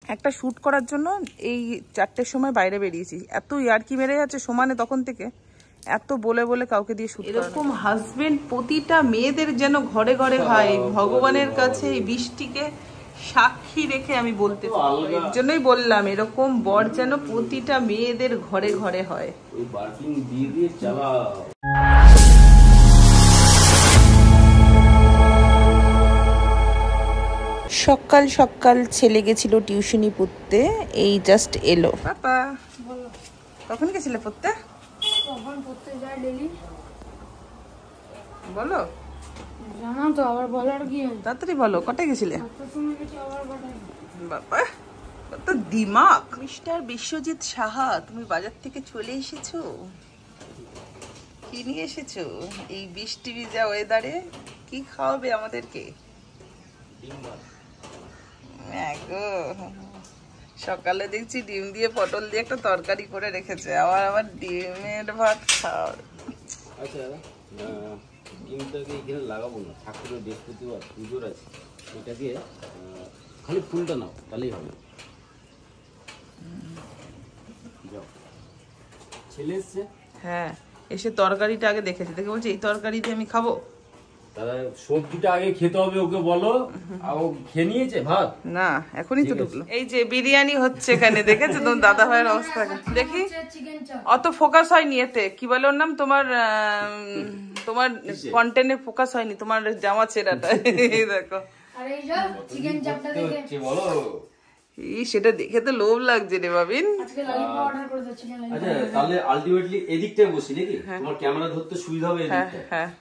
একটা শ্যুট করার জন্য এই 4টের সময় বাইরে বেরিয়েছি, এত ইয়ার্কি মেরে যাচ্ছে সমানে তখন থেকে, এত বলে বলে কাউকে দিয়ে শ্যুট। এরকম হাজবেন্ড প্রতিটা মেয়েদের যেন ঘরে ঘরে হয়, ভগবানের কাছে এই বৃষ্টিকে সাক্ষী রেখে আমি বলতে চাই, এর জন্যই বললাম এরকম বর যেন প্রতিটা মেয়েদের ঘরে ঘরে হয়। সকাল সকাল ছেলে গেছিল টিউশনি পড়তে, এই জাস্ট এলো। পাপা কখন গেছিলে পড়তে? কখন পড়তে যায় ডেইলি বলো, জানা তো আবার বলার কি আছে? তাড়াতাড়ি বলো, কটায় গেছিলে? বাবা কত দিমাগ। মিস্টার বিশ্বজিৎ সাহা, তুমি বাজার থেকে চলে এসেছো, কি নিয়ে এসেছো এই বৃষ্টি ভিজা ওয়েদারে? কি খাওয়াবে আমাদেরকে? সকালে দেখছি ডিম দিয়ে পটল দিয়ে একটা তরকারি করে রেখেছে, আবার ডিমের ভাত খাওয়ার। আচ্ছা ডিমটাকে এখানে লাগাবো না, ঠাকুরের বৃহস্পতিবার পুজোর আছে, এটা দিয়ে খালি ফুলটা নাও তাহলেই হবে। ছেলে এসছে? হ্যাঁ, এসে তরকারিটা আগে দেখেছে, দেখে বলছে এই তরকারি দিয়ে আমি খাবো। তাহলে সবজিটা আগে খেতে হবে, ওকে বলো। ও খেয়ে নিয়েছে ভাত? না, এখনই তো ঢুকলো। এই যে বিরিয়ানি হচ্ছে এখানে, দেখেছো তোমার দাদা ভাইয়ের অবস্থা? দেখি অত ফোকাস হয়নি এতে, কি বলে ওর নাম, তোমার তোমার কন্টেন্টে ফোকাস হয়নি, তোমার জামা ছেঁড়াটা দেখো। সেটা দেখে তো লোভ লাগছে রে বাবিন। আচ্ছা তাহলে আলটিমেটলি এদিকটা বসি নাকি? তোমার ক্যামেরা ধরতে সুবিধা হবে এদিকটা। হ্যাঁ,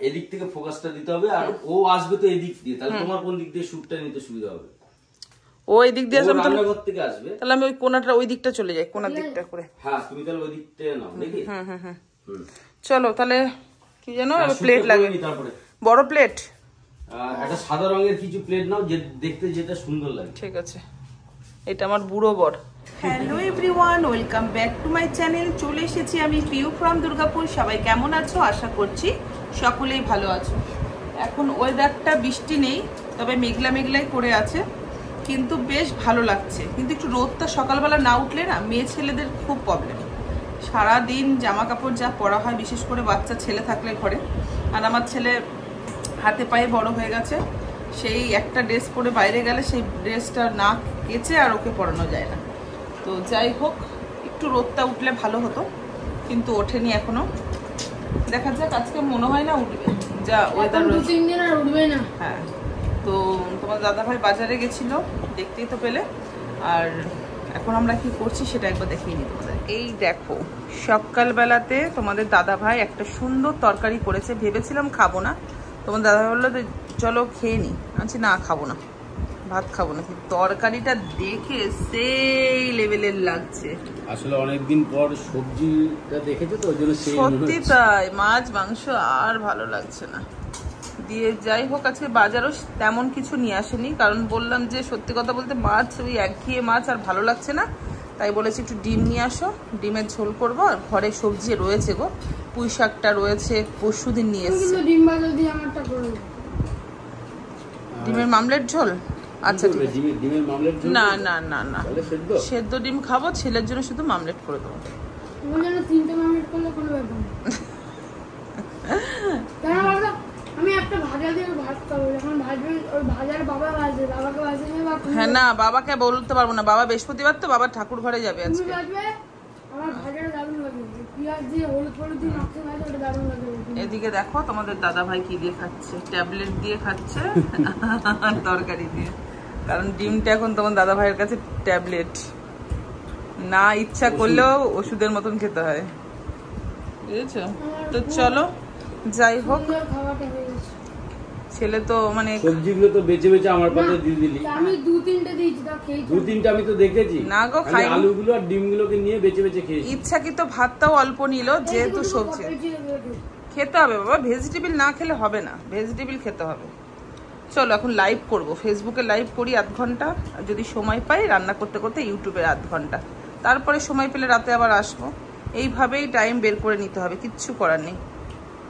এদিক থেকে ফোকাসটা দিতে হবে, আর ও আসবে তো এদিক দিয়ে, তাহলে তোমার কোন দিক দিয়ে শুটটা নিতে সুবিধা হবে? ও এই দিক দিয়ে আসবে, রান্নাঘর থেকে আসবে, তাহলে আমি ওই কোণাটা, ওই দিকটা চলে যাই, কোণার দিকটা করে। হ্যাঁ তুমি তাহলে ওই দিকটা নাও নাকি? চলো তাহলে। কি জানো প্লেট লাগে, তারপরে বড় প্লেট, একটা সাদা রঙের কিছু প্লেট নাও, যে দেখতে যেটা সুন্দর লাগে। ঠিক আছে, এটা আমার বুড়ো বর। Hello everyone, welcome back to my channel. চলে এসেছি আমি পিউ ফ্রম দুর্গাপুর। সবাই কেমন আছো? আশা করছি সকলেই ভালো আছো। এখন ওয়েদারটা বৃষ্টি নেই, তবে মেঘলা মেঘলাই করে আছে, কিন্তু বেশ ভালো লাগছে। কিন্তু একটু রোদটা সকালবেলা না উঠলে না মেয়ে ছেলেদের খুব প্রবলেম। সারাদিন জামা কাপড় যা পরা হয়, বিশেষ করে বাচ্চা ছেলে থাকলে ঘরে, আর আমার ছেলে হাতে পায়ে বড় হয়ে গেছে, সেই একটা ড্রেস পরে বাইরে গেলে সেই ড্রেসটা না কেচে আর ওকে পরানো যায় না। তো যাই হোক, একটু রোদটা উঠলে ভালো হতো, কিন্তু ওঠেনি এখনো। দেখা যাক, আজকে মনে হয় না উঠবে, যা ওয়েদার উঠবে না। হ্যাঁ, তো তোমার দাদা ভাই বাজারে গেছিল, দেখতেই তো পেলে। আর এখন আমরা কি করছি সেটা একবার দেখিয়ে নিই তোমাদের। এই দেখো, সকালবেলাতে তোমাদের দাদা ভাই একটা সুন্দর তরকারি করেছে, ভেবেছিলাম খাবো না, তোমার দাদা বললো চলো খেয়ে নি, আচ্ছা না খাবো না, ভাত খাবো না। তরকারিটা দেখে সেই লেভেলের লাগছে। আসলে অনেকদিন পর সবজিটা দেখেছো তো, ওই জন্য সত্যি তাই, মাছ মাংস আর ভালো লাগছে না দিয়ে। যাই হোক, আজকে বাজারও তেমন কিছু নিয়ে আসেনি, কারণ বললাম যে সত্যি কথা বলতে মাছ, ওই একঘেয়ে মাছ আর ভালো লাগছে না, তাই বলেছি একটু ডিম নিয়ে আসো, ডিমের ঝোল করবো। আর ঘরে সবজি রয়েছে গো, পুঁই শাকটা রয়েছে, পরশুদিন নিয়ে এসেছি। ডিমের মামলেট ঝোল? আচ্ছা ঠিক আছে। ডিমের মামলেট ঝোল? না না না না, সেদ্ধ ডিম খাবো, ছেলের জন্য শুধু মামলেট করে দেবো। হ্যাঁ না, বাবাকে বলতে পারবো না, বাবা বৃহস্পতিবার তো, বাবা ঠাকুর ঘরে যাবে আজকে। এদিকে দেখো তোমাদের দাদা ভাই কি দিয়ে খাচ্ছে, ট্যাবলেট দিয়ে খাচ্ছে তরকারি দিয়ে, কারণ ডিমটা এখন তোমার দাদা ভাইয়ের কাছে ট্যাবলেট, না ইচ্ছা করলেও ওষুধের মতন খেতে হয়, বুঝেছো? তো চলো যাই হোক, ছেলে তো মানে সবজিগুলো তো বেঁচে বেঁচে আমার পাতে দিয়ে দিলি। আমি দু-তিনটে দিয়েছি, তা খেয়েছি। দু-তিনটে আমি তো দেখেছি। না গো, খাই আলুগুলো আর ডিমগুলোকে নিয়ে বেঁচে বেঁচে খেয়েছি। ইচ্ছা কি তো ভাতটাও অল্প নিল, যেহেতু সবজি খেতে হবে বাবা, ভেজিটেবল না খেলে হবে না, ভেজিটেবল খেতে হবে। চলো এখন লাইভ করব, ফেসবুকে লাইভ করি আধ ঘন্টা, যদি সময় পাই রান্না করতে করতে ইউটিউবে আধ ঘন্টা, তারপরে সময় পেলে রাতে আবার আসবো। এইভাবেই টাইম বের করে নিতে হবে, কিচ্ছু করার নেই।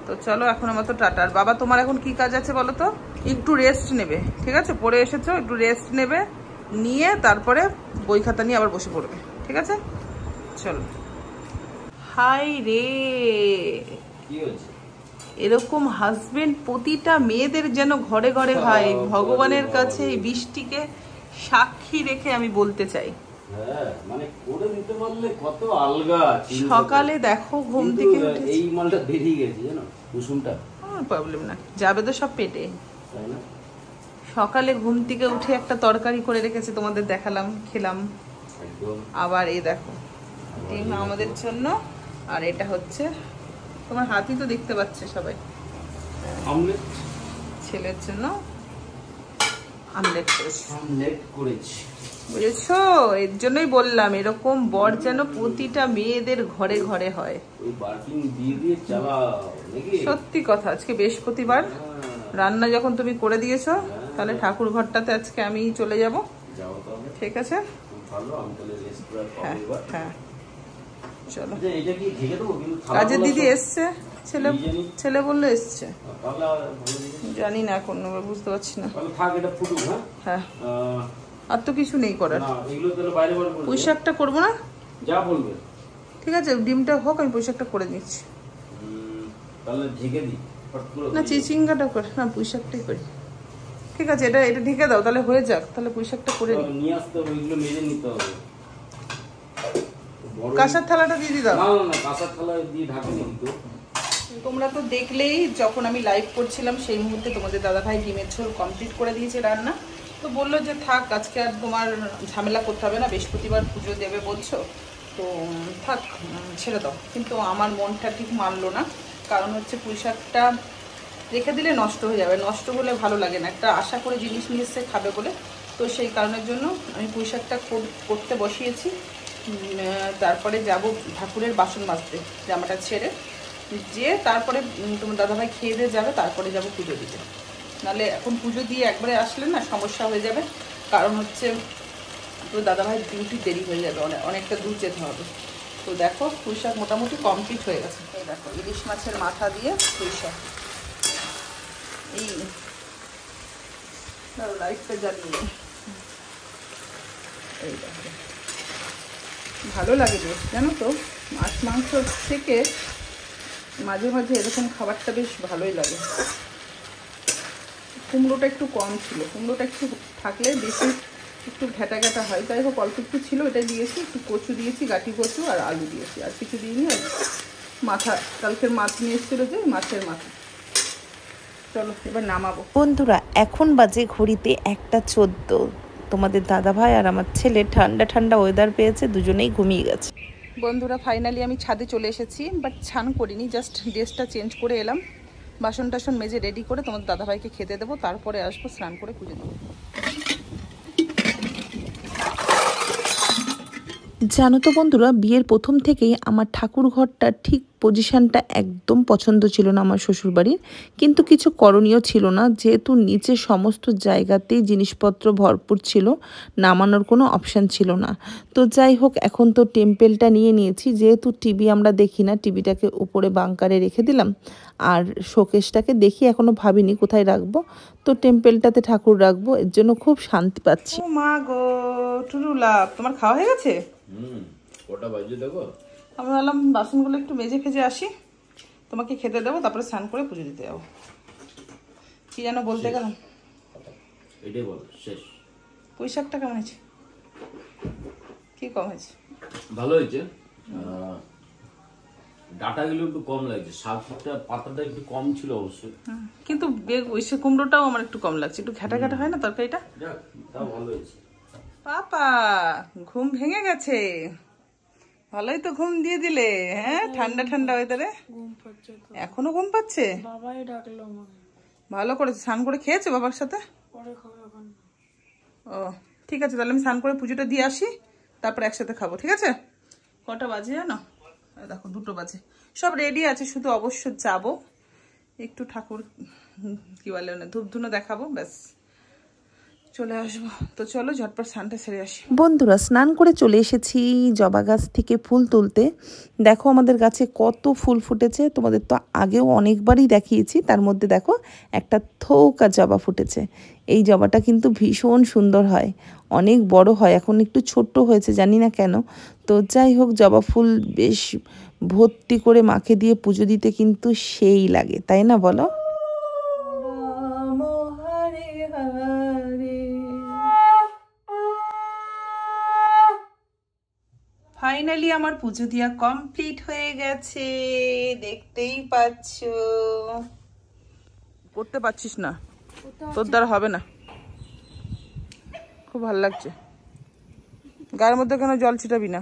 তো চলো এখন আমার তো টাটা। আর বাবা তোমার এখন কি কাজ আছে বলো তো? একটু রেস্ট নেবে, ঠিক আছে? পরে এসেছো, একটু রেস্ট নেবে, নিয়ে তারপরে বই খাতা নিয়ে আবার বসে পড়বে, ঠিক আছে? চলো। হাই রে, কি হয়েছে? এরকম হাজবেন্ড প্রতিটা মেয়েদের যেন ঘরে ঘরে হয়। ভগবানের কাছে এই বৃষ্টিকে সাক্ষী রেখে আমি বলতে চাই, হ্যাঁ মানে করে দিতে পারলে কত আলগা। সকালে দেখো ঘুম থেকে এই মালটা বেরিয়ে গেছে জানো, কুসুমটা। প্রবলেম না, যাবে তো সব পেটে। তাই না? সকালে ঘুম থেকে উঠে একটা তরকারি করে রেখেছে, তোমাদের দেখালাম, খেলাম। একদম। আবার এই দেখো ডিম আমাদের জন্য, আর এটা হচ্ছে তোমার হাতই তো দেখতে পাচ্ছে সবাই, আমলেট। ছেলের জন্য আমলেট করেছি। আমলেট করেছি, বুঝেছো? এর জন্যই বললাম এরকম বর যেন প্রতিটা মেয়েদের ঘরে ঘরে হয়। ওই বার্কিং দিয়ে দিয়ে চালাও নাকি? সত্যি কথা, আজকে বৃহস্পতিবার, রান্না যখন তুমি করে দিয়েছো, তাহলে ঠাকুর ঘরটাতে আজকে আমি চলে যাব। যাও তাহলে, ঠিক আছে? ভালো, আমি তাহলে রেস্ট করে হ্যাঁ পাবো এবার। হ্যাঁ চলো। আচ্ছা এটা কি ঢেকে দেবো? কিন্তু কাজের দিদি এসছে, ছেলে বললো এসছে, তাহলে ভালো দিকে জানি না এখন, বুঝতে পারছি না। তাহলে থাক, এটা ফুটুক। হ্যাঁ হ্যাঁ, আর তো কিছু নেই করার। না এগুলো তাহলে বাইরে বাইরে করে পুঁই শাকটা করবো না? যা বলবে। ঠিক আছে, ডিমটা হোক, আমি পুঁই শাকটা করে নিচ্ছি। তাহলে ঢেকে দিই ফট করে। না চিচিঙ্গাটা কর না, পুঁই শাকটাই করি। ঠিক আছে, এটা ঢেকে দাও, তাহলে হয়ে যাক, তাহলে পুঁই শাকটা করে নিই। নিয়ে আসতে হবে, এগুলো মেজে নিতে হবে। কাঁসার থালাটা দিয়ে দিই দাও। না না না, কাঁসার থালা দিয়ে ঢাকা দিই তো। তোমরা তো দেখলেই, যখন আমি লাইভ করছিলাম সেই মুহূর্তে তোমাদের দাদাভাই ডিমের ঝোল কমপ্লিট করে দিয়েছে রান্না। তো বললো যে থাক, আজকে আর তোমার ঝামেলা করতে হবে না, বৃহস্পতিবার পুজো দেবে বলছো, তো থাক ছেড়ে দাও। কিন্তু আমার মনটা ঠিক মানলো না, কারণ হচ্ছে পুঁই শাকটা রেখে দিলে নষ্ট হয়ে যাবে, নষ্ট হলে ভালো লাগে না, একটা আশা করে জিনিস নিয়ে এসে খাবে বলে। তো সেই কারণের জন্য আমি পুঁই শাকটা করতে বসিয়েছি। তারপরে যাব ঠাকুরের বাসন মাজতে, জামাটা ছেড়ে যে তারপরে তোমার দাদাভাই খেয়ে দিয়ে যাবে, তারপরে যাব পুজো দিতে। নাহলে এখন পুজো দিয়ে একবারে আসলে না সমস্যা হয়ে যাবে, কারণ হচ্ছে তো দাদাভাই ডিউটি দেরি হয়ে যাবে, অনেকটা দূর যেতে হবে। তো দেখো পুঁই শাক মোটামুটি কমপ্লিট হয়ে গেছে। এই দেখো ইলিশ মাছের মাথা দিয়ে পুঁই শাক। এই লাইটটা জ্বালিয়ে, এই দেখো ভালো লাগে বেশ, জানো তো, মাছ মাংস থেকে মাঝে মাঝে এরকম খাবারটা বেশ ভালোই লাগে। কুমড়োটা একটু কম ছিল, কুমড়োটা একটু থাকলে বেশি একটু ঘ্যাটা ঘ্যাটা হয়, তাই হোক অল্প একটু ছিল, এটা দিয়েছি, একটু কচু দিয়েছি, গাঠি কচু আর আলু দিয়েছি, আর কিছু দিইনি। আর মাথা, কালকের মাছ নিয়ে এসেছিলো যে মাছের মাথা। চলো এবার নামাবো। বন্ধুরা এখন বাজে ঘড়িতে 1:14। তোমাদের দাদাভাই আর আমার ছেলে ঠান্ডা ঠান্ডা ওয়েদার পেয়েছে, দুজনেই ঘুমিয়ে গেছে। বন্ধুরা ফাইনালি আমি ছাদে চলে এসেছি, বাট স্নান করিনি, জাস্ট ড্রেসটা চেঞ্জ করে এলাম। বাসন টাসন মেজে রেডি করে তোমাদের দাদাভাইকে খেতে দেবো, তারপরে আসবো স্নান করে পুজো দেবো। জানো তো বন্ধুরা, বিয়ের প্রথম থেকেই আমার ঠাকুর ঘরটা ঠিক পজিশনটা একদম পছন্দ ছিল না আমার শ্বশুরবাড়ির, কিন্তু কিছু করণীয় ছিল না, যেহেতু নিচে সমস্ত জায়গাতেই জিনিসপত্র ভরপুর ছিল, নামানোর কোনো অপশান ছিল না। তো যাই হোক, এখন তো টেম্পেলটা নিয়ে নিয়েছি, যেহেতু টিভি আমরা দেখি না, টিভিটাকে উপরে বাংকারে রেখে দিলাম, আর শোকেসটাকে দেখি এখনো ভাবিনি কোথায় রাখবো, তো টেম্পেলটাতে ঠাকুর রাখবো, এর জন্য খুব শান্তি পাচ্ছি। ও মা গো টুরুলা, তোমার খাওয়া হয়ে গেছে? ওটা বাজে দেখো। আমি ভাবলাম বাসনগুলো একটু মেজে ফেজে আসি, তোমাকে খেতে দেবো, তারপরে স্নান করে পুজো দিতে যাবো। কি যেন বলতে গেলাম, এটাই বল শেষ। পুঁই শাকটা কেমন হয়েছে? কি কম হয়েছে? ভালো হয়েছে, ডাটাগুলো একটু কম লাগছে, শাকটা পাতাটা একটু কম ছিল অবশ্যই, কিন্তু ওই সে কুমড়োটাও আমার একটু কম লাগছে, একটু ঘ্যাটা ঘ্যাটা হয় না তরকারিটা। যাক তাও ভালো হয়েছে। পাপা ঘুম ভেঙে গেছে, ভালোই তো ঘুম দিয়ে দিলে। হ্যাঁ ঠান্ডা ঠান্ডা ওয়েদারে ঘুম পাচ্ছে তো, এখনো ঘুম পাচ্ছে? বাবাই ডাকলো আমাকে। ভালো করেছে, স্নান করে খেয়েছো বাবার সাথে? পরে খাবো এখন। ও ঠিক আছে, তাহলে আমি স্নান করে পুজোটা দিয়ে আসি, তারপরে একসাথে খাবো, ঠিক আছে? কটা বাজে জানো? দেখো 2টো বাজে, সব রেডি আছে, শুধু অবশ্য যাবো একটু ঠাকুর কি বলে না ধূপ ধুনো দেখাবো, ব্যাস চলে আসবো। তো চলো ঝটপট স্নানটা সেরে আসি। বন্ধুরা স্নান করে চলে এসেছি জবা গাছ থেকে ফুল তুলতে। দেখো আমাদের গাছে কত ফুল ফুটেছে, তোমাদের তো আগেও অনেকবারই দেখিয়েছি। তার মধ্যে দেখো একটা থৌকা জবা ফুটেছে। এই জবাটা কিন্তু ভীষণ সুন্দর হয়, অনেক বড় হয়, এখন একটু ছোট্ট হয়েছে জানি না কেন। তো যাই হোক, জবা ফুল বেশ ভর্তি করে মাকে দিয়ে পুজো দিতে কিন্তু সেই লাগে, তাই না বলো? ফাইনালি আমার পুজো দিয়া কমপ্লিট হয়ে গেছে, দেখতেই পাচ্ছ। করতে পারছিস না, তোর দ্বারা হবে না। খুব ভালো লাগছে। গায়ের মধ্যে কেন জল ছিটাবি না?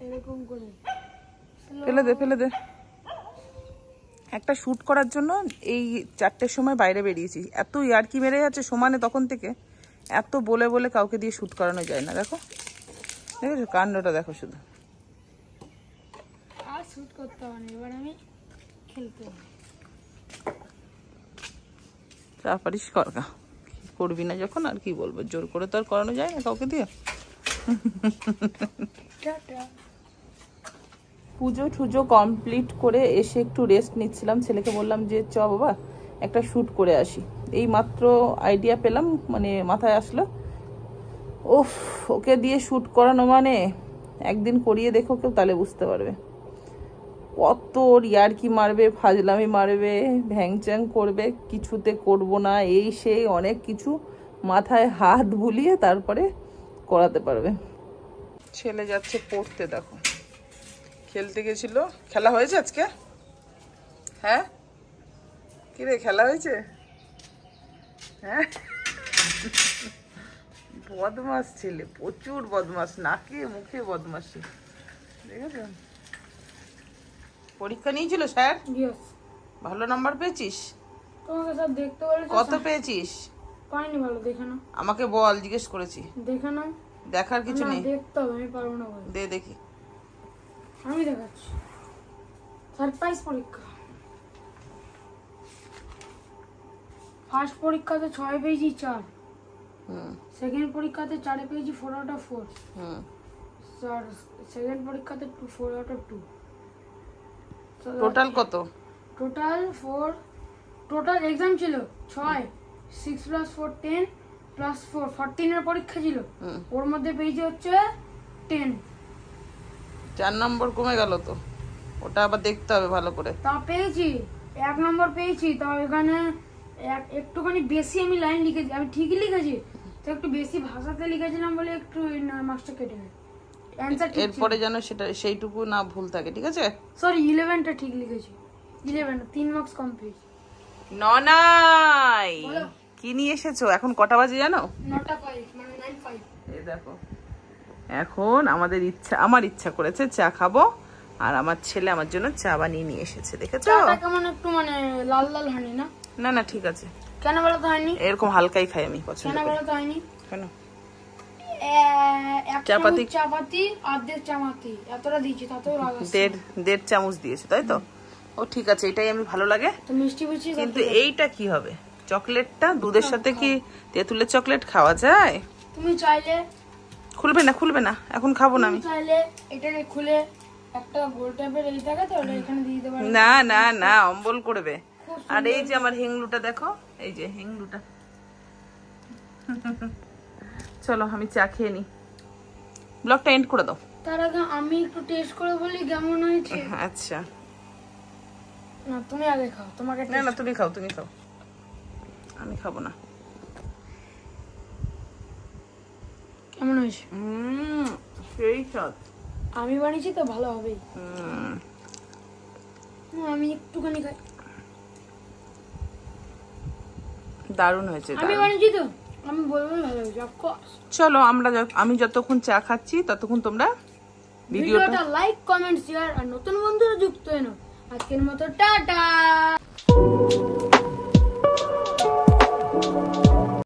এরকম করে ফেলে দে, ফেলে দে। একটা শুট করার জন্য এই 4টের সময় বাইরে বেরিয়েছি। এত ইয়ার্কি মেরে যাচ্ছে সমানে তখন থেকে, এত বলে বলে কাউকে দিয়ে শুট করানো যায় না। দেখো দেখেছো কাণ্ডটা, দেখো শুধু। আর শুট করতে হবে না, এবার আমি খেলতে হবে। যা পারিস কর গা, করবি না যখন আর কি বলবো, জোর করে তো আর করানো যায় না কাউকে দিয়ে। পুজো টুজো কমপ্লিট করে এসে একটু রেস্ট নিচ্ছিলাম। ছেলেকে বললাম যে চ বাবা একটা শ্যুট করে আসি। এই মাত্র আইডিয়া পেলাম, মানে মাথায় আসলো। ওফ, ওকে দিয়ে শ্যুট করানো মানে একদিন করিয়ে দেখো কেউ, তাহলে বুঝতে পারবে কত ইয়ার্কি মারবে, ফাজলামি মারবে, ভ্যাংচ্যাং করবে, কিছুতে করব না এই সেই অনেক কিছু মাথায় হাত বুলিয়ে তারপরে করাতে পারবে। ছেলে যাচ্ছে পড়তে, দেখো খেলতে গেছিল। খেলা হয়েছে আজকে? হ্যাঁ কিরে, খেলা হয়েছে? হ্যাঁ, বদমাস ছেলে, প্রচুর বদমাস, নাকে মুখে বদমাসি, দেখেছো? পরীক্ষা নিয়েছিল স্যার? ভালো নাম্বার পেয়েছিস? তোমাকে স্যার দেখতে বলেছে। কত পেয়েছিস? পাইনি, ভালো দেখে না। আমাকে বল, জিজ্ঞেস করেছি। দেখে না, দেখার কিছু নেই। দেখতে হবে, আমি পারবো না বল। দে দেখি। আমি দেখাচ্ছি। সারপ্রাইজ পরীক্ষা। ফার্স্ট পরীক্ষাতে 6 পেয়েছি 4। সেকেন্ড পরীক্ষাতে 4 পেয়েছি 4 out of 4। স্যার সেকেন্ড পরীক্ষাতে 4 out of 2। টোটাল কত? টোটাল 4। টোটাল এক্সাম ছিল 6, 6 + 4 10 + 4 14 এর পরীক্ষা ছিল। ওর মধ্যে পেয়েছি হচ্ছে 10। 4 নম্বর কমে গেল তো, ওটা আবার দেখতে হবে ভালো করে। তা পেয়েছি 1 নম্বর পেয়েছি। তাও এখানে একটুখানি বেশি আমি লাইন লিখেছি, আমি ঠিকই লিখেছি, তো একটু বেশি ভাষাতে লিখেছিলাম বলে একটু মার্কসটা কেটে গেছে। অ্যানসার ঠিক, এরপরে যেন সেটা সেইটুকু না ভুল থাকে, ঠিক আছে? সরি 11টা ঠিক লিখেছি। 11 3 মার্কস কম পেয়েছি। ননাই কি নিয়ে এসেছো? এখন কটা বাজে জানো? 9টা 5 মানে 9:05। এই দেখো, এখন আমাদের ইচ্ছা, আমার ইচ্ছা করেছে চা খাবো, আর আমার ছেলে আমার জন্য চা বানিয়ে নিয়ে এসেছে, দেখেছো? চাটা কেমন একটু মানে লাল লাল হয়নি না? না না ঠিক আছে। কেন বলো তো হয়নি? এরকম হালকাই খাই আমি, পছন্দ কেন করি। বলো তো হয়নি? কেন? চাপাতি চাপাতি আর 1.5 চাপাতি এতটা দিয়েছি, তাতেও রাগ আসছে। 1.5 চামচ দিয়েছো তাই তো? ও ঠিক আছে, এটাই আমি ভালো লাগে। তো মিষ্টি মিষ্টি কিন্তু এইটা কি হবে? চকলেটটা দুধের সাথে কি তেঁতুলের চকলেট খাওয়া যায়? তুমি চাইলে, খুলবে না খুলবে না, এখন খাবো না আমি। চাইলে এটাকে খুলে একটা গোল টাইপের এই থাকে তো, ওটা এখানে দিয়ে দিতে পারো। না না না, অম্বল করবে। আর এই যে আমার হেংলুটা দেখো, এই যে হেংলুটা। চলো আমি চা খেয়ে নি, ব্লগটা এন্ড করে দাও। তার আগে আমি একটু টেস্ট করে বলি কেমন হয়েছে। আচ্ছা না তুমি আগে খাও, তোমাকে না না তুমি খাও, তুমি খাও, আমি খাবো না। কেমন হয়েছে? সেই স্বাদ। আমি বানিয়েছি তো ভালো হবেই। আমি একটুখানি খাই। দারুণ হয়েছে। আমি বানিয়েছি তো, আমি বলবো ভালো হয়েছে। অফকোর্স। চলো আমি যতক্ষণ চা খাচ্ছি ততক্ষণ তোমরা ভিডিওটা লাইক কমেন্ট শেয়ার আর নতুন বন্ধুরা যুক্ত হয়ে নাও। আজকের মতো টাটা।